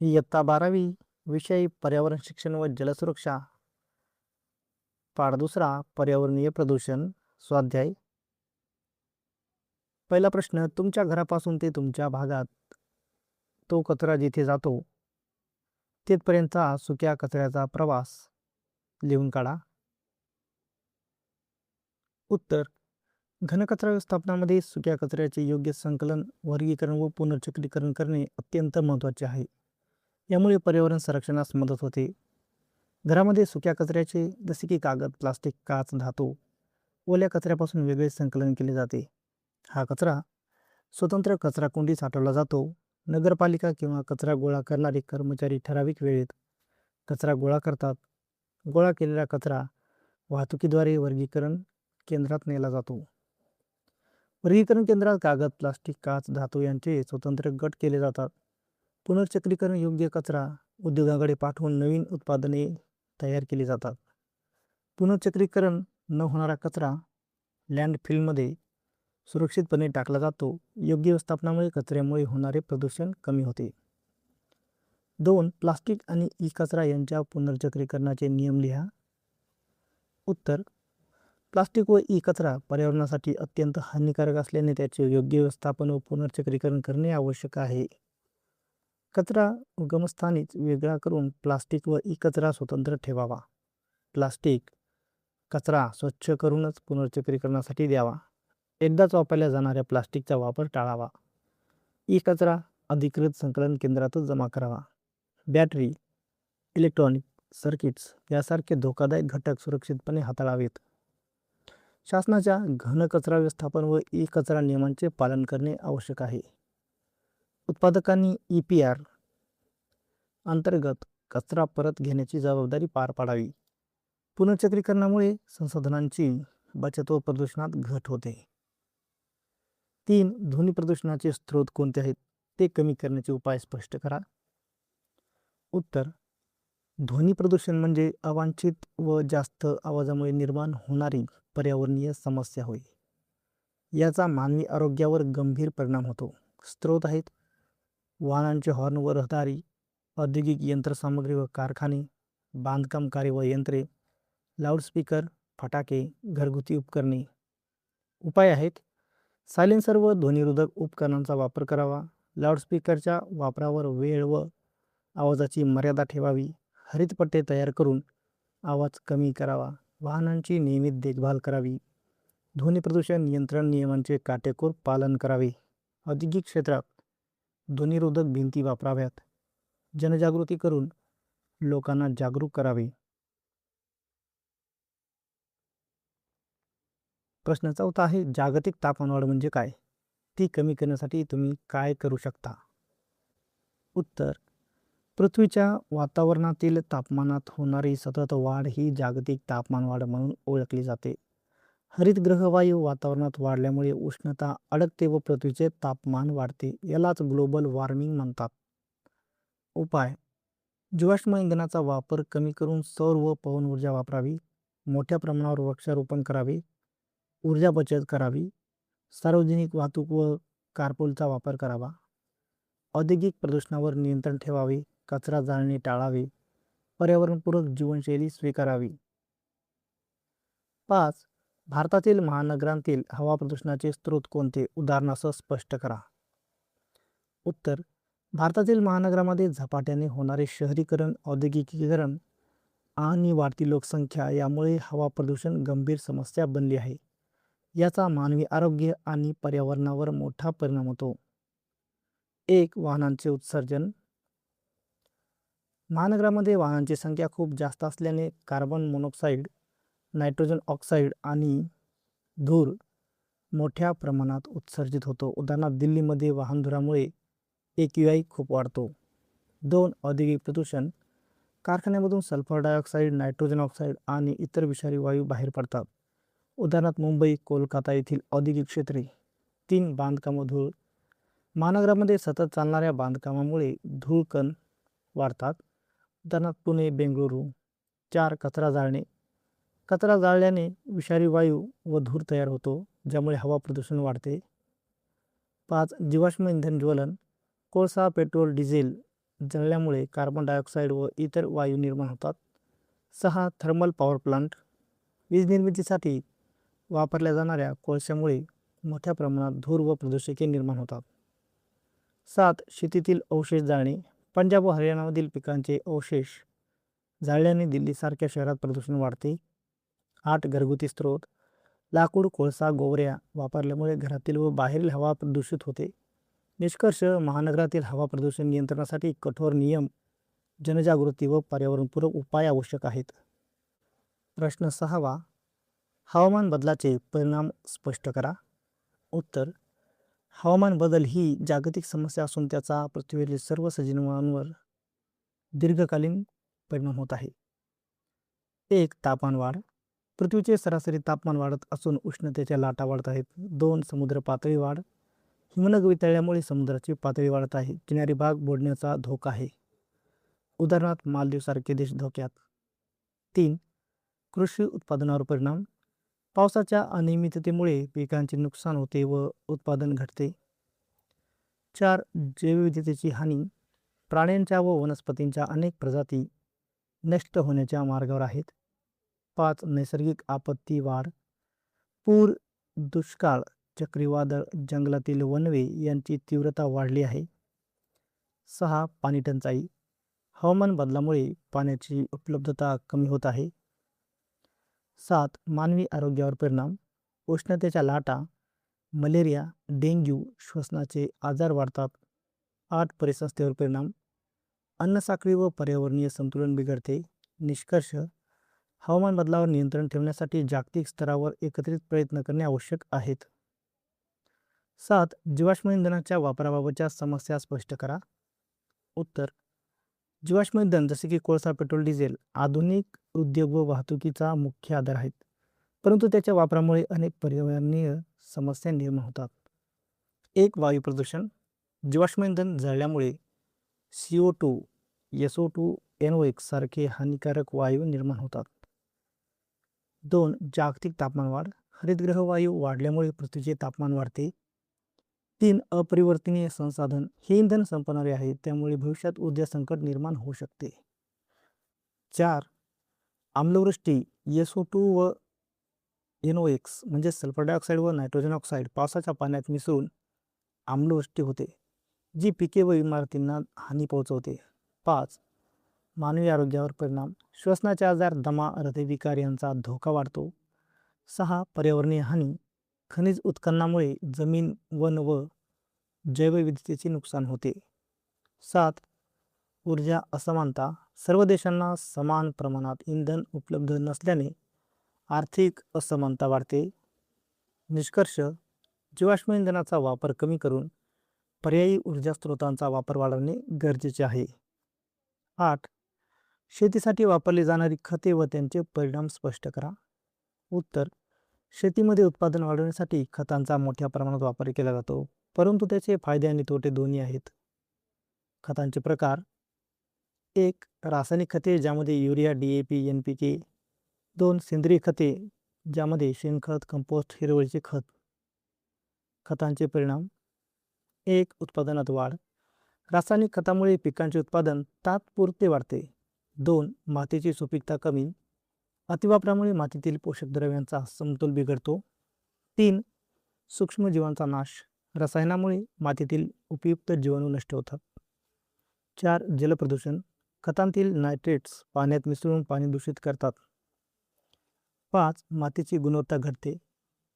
इयत्ता 12वी विषय पर्यावरण शिक्षण व जलसुरक्षा पाठ दुसरा पर्यावरणीय प्रदूषण स्वाध्याय. पहिला प्रश्न, तुमच्या घरापासून ते तुमच्या भागात तो कचरा जिथे जातो तिथपर्यंतचा सुक्या कचऱ्याचा प्रवास लिहून काढा. उत्तर, घनकचरा व्यवस्थापनामध्ये सुक्या कचऱ्याचे योग्य संकलन, वर्गीकरण व पुनर्चक्रीकरण करणे अत्यंत महत्त्वाचे आहे. यामुळे पर्यावरण संरक्षणास मदत होते. घरामध्ये सुक्या कचऱ्याचे जसे की कागद, प्लास्टिक, काच, धातू, ओल्या कचऱ्यापासून वेगळे संकलन केले जाते. हा कचरा स्वतंत्र कचरा कुंडीत साठवला जातो. नगरपालिका किंवा कचरा गोळा करणारे कर्मचारी ठराविक वेळेत कचरा गोळा करतात. गोळा केलेला कचरा वाहतुकीद्वारे वर्गीकरण केंद्रात नेला जातो. वर्गीकरण केंद्रात कागद, प्लास्टिक, काच, धातू यांचे स्वतंत्र गट केले जातात. पुनर्चक्रीकरण योग्य कचरा उद्योगाकडे पाठवून नवीन उत्पादने तयार केली जातात. पुनर्चक्रीकरण न होणारा कचरा लँडफिलमध्ये सुरक्षितपणे टाकला जातो. योग्य व्यवस्थापनामुळे कचऱ्यामुळे होणारे प्रदूषण कमी होते. 2. प्लास्टिक आणि ई कचरा यांच्या पुनर्चक्रीकरणाचे नियम लिहा. उत्तर, प्लास्टिक व ई कचरा पर्यावरणासाठी अत्यंत हानिकारक असल्याने त्याचे योग्य व्यवस्थापन व पुनर्चक्रीकरण करणे आवश्यक आहे. कचरा उगमस्थानीच वेगळा करून प्लास्टिक व ई कचरा स्वतंत्र ठेवावा. प्लास्टिक कचरा स्वच्छ करूनच पुनर्चक्रीकरणासाठी द्यावा. एकदाच वापरल्या जाणाऱ्या प्लास्टिकचा वापर टाळावा. ई कचरा अधिकृत संकलन केंद्रातच जमा करावा. बॅटरी, इलेक्ट्रॉनिक सर्किट्स यासारखे धोकादायक घटक सुरक्षितपणे हाताळावेत. शासनाच्या घनकचरा व्यवस्थापन व ई कचरा नियमांचे पालन करणे आवश्यक आहे. उत्पादकांनी EPR अंतर्गत कचरा परत घेण्याची जबाबदारी पार पाडावी. पुनर्चक्रीकरणामुळे संसाधनांची बचत व प्रदूषणात घट होते. 3. ध्वनी प्रदूषणाचे स्रोत कोणते आहेत ते कमी करण्याचे उपाय स्पष्ट करा. उत्तर, ध्वनी प्रदूषण म्हणजे अवांछित व जास्त आवाजामुळे निर्माण होणारी पर्यावरणीय समस्या होय. याचा मानवी आरोग्यावर गंभीर परिणाम होतो. स्रोत आहेत वाहनांचे हॉर्न व रहदारी, औद्योगिक यंत्रसामग्री व कारखाने, बांधकाम कार्य व यंत्रे, लाऊडस्पीकर, फटाके, घरगुती उपकरणे. उपाय आहेत सायलेन्सर व ध्वनिरोधक उपकरणांचा वापर करावा. लाऊडस्पीकरच्या वापरावर वेळ व आवाजाची मर्यादा ठेवावी. हरितपट्टे तयार करून आवाज कमी करावा. वाहनांची नियमित देखभाल करावी. ध्वनी प्रदूषण नियंत्रण नियमांचे काटेकोर पालन करावे. औद्योगिक क्षेत्रात ध्वनिरोधक भिंती वापराव्यात. जनजागृती करून लोकांना जागरूक करावे. प्रश्न 4 आहे, जागतिक तापमानवाढ म्हणजे काय? ती कमी करण्यासाठी तुम्ही काय करू शकता? उत्तर, पृथ्वीच्या वातावरणातील तापमानात होणारी सतत वाढ ही जागतिक तापमानवाढ म्हणून ओळखली जाते. हरितगृहवायू वातावरणात वाढल्यामुळे उष्णता अडकते व पृथ्वीचे तापमान वाढते. यालाच ग्लोबल वॉर्मिंग म्हणतात. उपाय, जीवाश्म इंधनाचा वापर कमी करून सौर व पवन ऊर्जा वापरावी. मोठ्या प्रमाणावर वृक्षारोपण करावे. ऊर्जा बचत करावी. सार्वजनिक वाहतूक व कारपूलचा वापर करावा. औद्योगिक प्रदूषणावर नियंत्रण ठेवावे. कचरा जाळणे टाळावे. पर्यावरणपूरक जीवनशैली स्वीकारावी. 5. भारतातील महानगरांतील हवा प्रदूषणाचे स्रोत कोणते? उदाहरणासह स्पष्ट करा. उत्तर, भारतातील महानगरामध्ये झपाट्याने होणारे शहरीकरण, औद्योगिकीकरण आणि वाढती लोकसंख्या यामुळे हवा प्रदूषण गंभीर समस्या बनली आहे. याचा मानवी आरोग्य आणि पर्यावरणावर मोठा परिणाम होतो. 1. वाहनांचे उत्सर्जन. महानगरामध्ये वाहनांची संख्या खूप जास्त असल्याने कार्बन मोनॉक्साईड, नायट्रोजन ऑक्साईड आणि धूर मोठ्या प्रमाणात उत्सर्जित होतो. उदाहरणार्थ दिल्लीमध्ये वाहनधुरामुळे AQI खूप वाढतो. 2. औद्योगिक प्रदूषण. कारखान्यामधून सल्फर डायऑक्साईड, नायट्रोजन ऑक्साईड आणि इतर विषारी वायू बाहेर पडतात. उदाहरणार्थ मुंबई, कोलकाता येथील औद्योगिक क्षेत्रे. 3. बांधकाम व धूळ. महानगरामध्ये सतत चालणाऱ्या बांधकामामुळे धूळकण वाढतात. उदाहरणार्थ पुणे, बेंगळुरू. 4. कचरा जाळणे. कचरा जाळल्याने विषारी वायू व धूर तयार होतो, ज्यामुळे हवा प्रदूषण वाढते. 5. जीवाश्म इंधन ज्वलन. कोळसा, पेट्रोल, डिझेल, जळल्यामुळे कार्बन डायऑक्साईड व इतर वायू निर्माण होतात. 6. Thermal power plant. वीज निर्मितीसाठी वापरल्या जाणाऱ्या कोळशामुळे मोठ्या प्रमाणात धूर व प्रदूषके निर्माण होतात. 7. शेतीतील अवशेष जाळणे. पंजाब व हरियाणामधील पिकांचे अवशेष जाळल्याने दिल्लीसारख्या शहरात प्रदूषण वाढते. 8. घरगुती स्रोत. लाकूड, कोळसा, गोवऱ्या वापरल्यामुळे घरातील व बाहेरील हवा प्रदूषित होते. निष्कर्ष: महानगरातील हवा प्रदूषण नियंत्रणासाठी कठोर नियम, जनजागृती व पर्यावरणपूरक उपाय आवश्यक आहेत. प्रश्न 6वा. हवामान बदलाचे परिणाम स्पष्ट करा. उत्तर: हवामान बदल ही जागतिक समस्या असून त्याचा पृथ्वीवरील सर्व सजीवांवर दीर्घकालीन परिणाम होत आहे. 1. तापमान वाढ. पृथ्वीचे सरासरी तापमान वाढत असून उष्णतेच्या लाटा वाढत आहेत. 2. समुद्र पातळी वाढ. हिमनग वितळल्यामुळे समुद्राची पातळी वाढत आहे. किनारी भाग बुडण्याचा धोका आहे. उदाहरणार्थ मालदीवसारखे देश धोक्यात. 3. कृषी उत्पादनावर परिणाम. पावसाच्या अनियमिततेमुळे पिकांचे नुकसान होते व उत्पादन घटते. 4. जैवविविधतेची हानी. प्राण्यांच्या व वनस्पतींच्या अनेक प्रजाती नष्ट होण्याच्या मार्गावर आहेत. 5. नैसर्गिक आपत्ती वाढ. पूर, दुष्काळ, चक्रीवादळ, जंगलातील वणवे यांची तीव्रता वाढली आहे. 6. पाणी टंचाई. हवामान बदलामुळे पाण्याची उपलब्धता कमी होत आहे. 7. मानवी आरोग्यावर परिणाम. उष्णतेच्या लाटा, मलेरिया, डेंग्यू, श्वसनाचे आजार वाढतात. 8. परिसंस्थेवर परिणाम. अन्नसाखळी व पर्यावरणीय संतुलन बिघडते. निष्कर्ष: हवामान बदलावर नियंत्रण ठेवण्यासाठी जागतिक स्तरावर एकत्रित प्रयत्न करणे आवश्यक आहेत. 7. जीवाश्म इंधनाच्या वापराबाबतच्या समस्या स्पष्ट करा. उत्तर: जीवाश्म इंधन जसे की कोळसा, पेट्रोल, डिझेल आधुनिक उद्योग व वाहतुकीचा मुख्य आधार आहेत, परंतु त्याच्या वापरामुळे अनेक पर्यावरणीय समस्या निर्माण होतात. 1. वायू प्रदूषण. जीवाश्म इंधन जळल्यामुळे CO2, SO2, NOx सारखे हानिकारक वायू निर्माण होतात. 2. जागतिक तापमान वाढ. हरितगृह वायू वाढल्यामुळे पृथ्वीचे तापमान वाढते. 3. अपरिवर्तनीय संसाधन. हे इंधन संपणारे आहे, त्यामुळे भविष्यात ऊर्जा संकट निर्माण होऊ शकते. 4. आम्लवृष्टी. SO2 व NOx म्हणजे सल्फर डायऑक्साईड व नायट्रोजन ऑक्साईड पावसाच्या पाण्यात मिसळून आम्लवृष्टी होते, जी पिके व इमारतींना हानी पोहोचवते. 5. मानवी आरोग्यावर परिणाम. श्वसनाचे आजार, दमा, हृदयविकार यांचा धोका वाढतो. 6. पर्यावरणीय हानी. खनिज उत्खननामुळे जमीन, वन व जैवविविधतेचे नुकसान होते. 7. ऊर्जा असमानता. सर्व देशांना समान प्रमाणात इंधन उपलब्ध नसल्याने आर्थिक असमानता वाढते. निष्कर्ष: जीवाश्म इंधनाचा वापर कमी करून पर्यायी ऊर्जा स्रोतांचा वापर वाढवणे गरजेचे आहे. 8. शेतीसाठी वापरली जाणारी खते व त्यांचे परिणाम स्पष्ट करा. उत्तर: शेतीमध्ये उत्पादन वाढवण्यासाठी खतांचा मोठ्या प्रमाणात वापर केला जातो, परंतु त्याचे फायदे आणि तोटे दोन्ही आहेत. खतांचे प्रकार. 1. रासायनिक खते, ज्यामध्ये युरिया, DAP, NPK. 2. सेंद्रिय खते, ज्यामध्ये शेणखत, कंपोस्ट, हिरवळीचे खत. खतांचे परिणाम. 1. उत्पादनात वाढ. रासायनिक खतामुळे पिकांचे उत्पादन तात्पुरते वाढते. 2. मातीची सुपीकता कमी. अतिवापरामुळे मातीतील पोषक द्रव्यांचा समतोल बिघडतो. 3. सूक्ष्मजीवांचा नाश. रसायनामुळे मातीतील उपयुक्त जीवाणू नष्ट होतात. 4. जलप्रदूषण. खतांतील नायट्रेट्स पाण्यात मिसळून पाणी दूषित करतात. 5. मातीची गुणवत्ता घटते.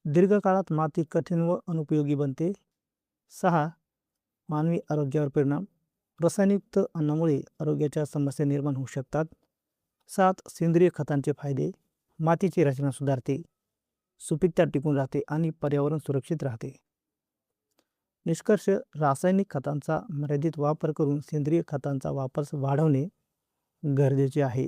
दीर्घकाळात माती कठीण व अनुपयोगी बनते. 6. मानवी आरोग्यावर परिणाम. रसायनयुक्त अन्नामुळे आरोग्याच्या समस्या निर्माण होऊ शकतात. 7. सेंद्रिय खतांचे फायदे. मातीची रचना सुधारते, सुपीकता टिकून राहते आणि पर्यावरण सुरक्षित राहते. निष्कर्ष: रासायनिक खतांचा मर्यादित वापर करून सेंद्रिय खतांचा वापर वाढवणे गरजेचे आहे.